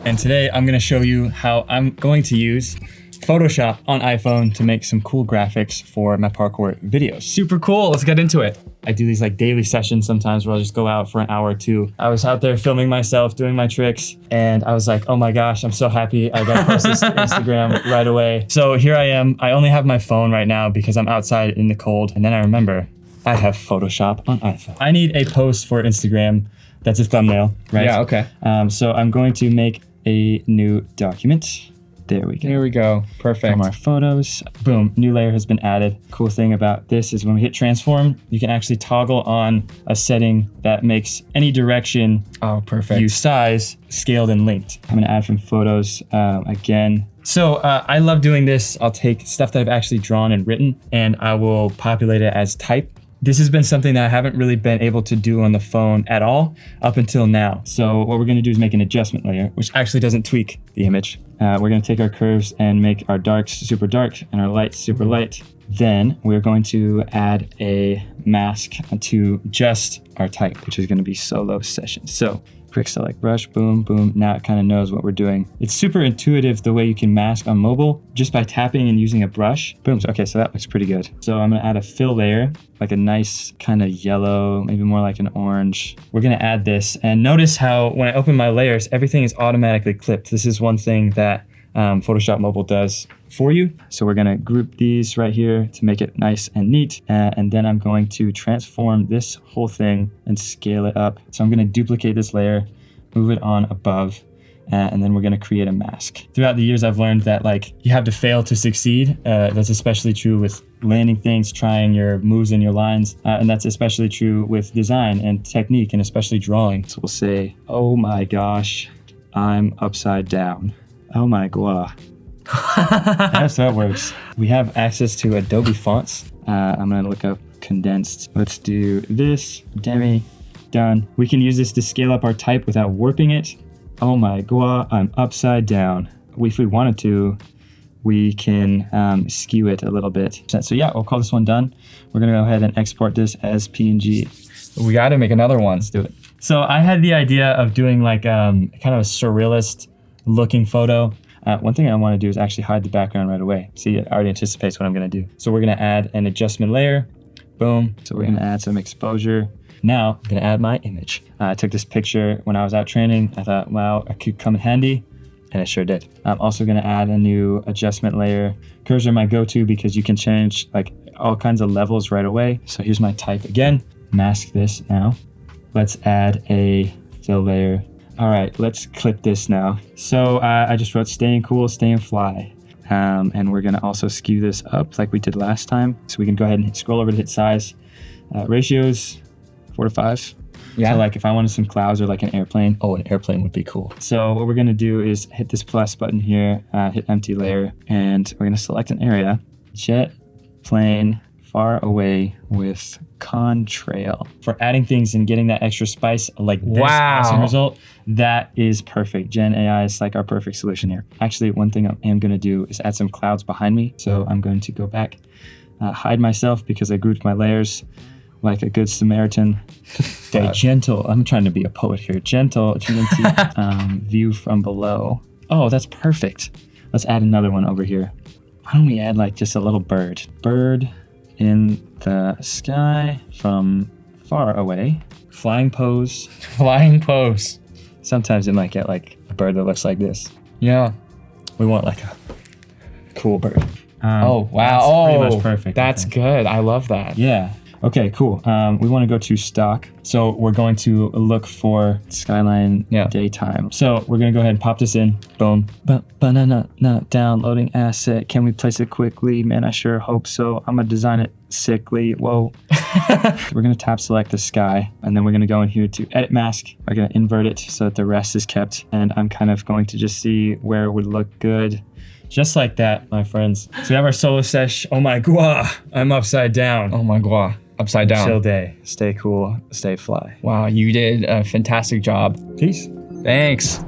And today I'm gonna show you how I'm going to use Photoshop on iPhone to make some cool graphics for my parkour videos. Super cool, let's get into it. I do these like daily sessions sometimes where I'll just go out for an hour or two. I was out there filming myself, doing my tricks, and I was like, oh my gosh, I'm so happy I got to post this to Instagram right away. So here I am. I only have my phone right now because I'm outside in the cold. And then I remember I have Photoshop on iPhone. I need a post for Instagram that's a thumbnail, right? Yeah, okay. So I'm going to make a new document. There we go. There we go, perfect. From our photos, boom, new layer has been added. Cool thing about this is when we hit transform, you can actually toggle on a setting that makes any direction you size scaled and linked. I'm gonna add from photos again. So I love doing this. I'll take stuff that I've actually drawn and written and I will populate it as type. This has been something that I haven't really been able to do on the phone at all up until now. So what we're gonna do is make an adjustment layer, which actually doesn't tweak the image. We're gonna take our curves and make our darks super dark and our lights super light. Then we're going to add a mask to just our type, which is gonna be solo session. So quick select brush, boom, boom. Now it kind of knows what we're doing. It's super intuitive the way you can mask on mobile just by tapping and using a brush. Boom, okay, so that looks pretty good. So I'm gonna add a fill layer, like a nice kind of yellow, maybe more like an orange. We're gonna add this and notice how when I open my layers, everything is automatically clipped. This is one thing that Photoshop Mobile does for you. So we're gonna group these right here to make it nice and neat. And then I'm going to transform this whole thing and scale it up. So I'm gonna duplicate this layer, move it on above, and then we're gonna create a mask. Throughout the years, I've learned that like you have to fail to succeed. That's especially true with landing things, trying your moves and your lines. And that's especially true with design and technique and especially drawing. So we'll say, oh my gosh, I'm upside down. Oh my god. That's how it works. We have access to Adobe fonts. I'm gonna look up condensed. Let's do this, demi, done. We can use this to scale up our type without warping it. Oh my god, I'm upside down. If we wanted to, we can skew it a little bit. So yeah, we'll call this one done. We're gonna go ahead and export this as PNG. We gotta make another one. Let's do it. So I had the idea of doing like kind of a surrealist looking photo. One thing I want to do is actually hide the background right away. See, it already anticipates what I'm going to do. So we're going to add an adjustment layer. Boom. So we're going to add some exposure. Now I'm going to add my image. I took this picture when I was out training. I thought, wow, it could come in handy. And it sure did. I'm also going to add a new adjustment layer. Curves are my go-to because you can change like all kinds of levels right away. So here's my type again. Mask this now. Let's add a fill layer. All right, let's clip this now. So I just wrote staying cool, staying fly. And we're gonna also skew this up like we did last time. So we can go ahead and scroll over to hit size. Ratios, 4:5. Yeah. So like if I wanted some clouds or like an airplane, an airplane would be cool. So what we're gonna do is hit this plus button here, hit empty layer, and we're gonna select an area, jet, plane, far away with contrail. For adding things and getting that extra spice like this awesome result, that is perfect. Gen AI is like our perfect solution here. Actually, one thing I am gonna do is add some clouds behind me. So I'm going to go back, hide myself because I grouped my layers like a good Samaritan. Stay gentle. I'm trying to be a poet here. Gentle, view from below. Oh, that's perfect. Let's add another one over here. Why don't we add like just a little bird? Bird in the sky from far away. Flying pose. Flying pose. Sometimes it might get like a bird that looks like this. Yeah. We want like a cool bird. Oh, wow. That's pretty much perfect. That's good. I love that. Yeah. Okay, cool. We want to go to stock. So we're going to look for skyline daytime. So we're going to go ahead and pop this in. Boom. Not downloading asset. Can we place it quickly? Man, I sure hope so. I'm going to design it sickly. Whoa. We're going to tap select the sky. And then we're going to go in here to edit mask. We're going to invert it so that the rest is kept. And I'm kind of going to just see where it would look good. Just like that, my friends. So we have our solo sesh. Oh my god, I'm upside down. Oh my god. Upside down. Chill day. Stay cool. Stay fly. Wow, you did a fantastic job. Peace. Thanks.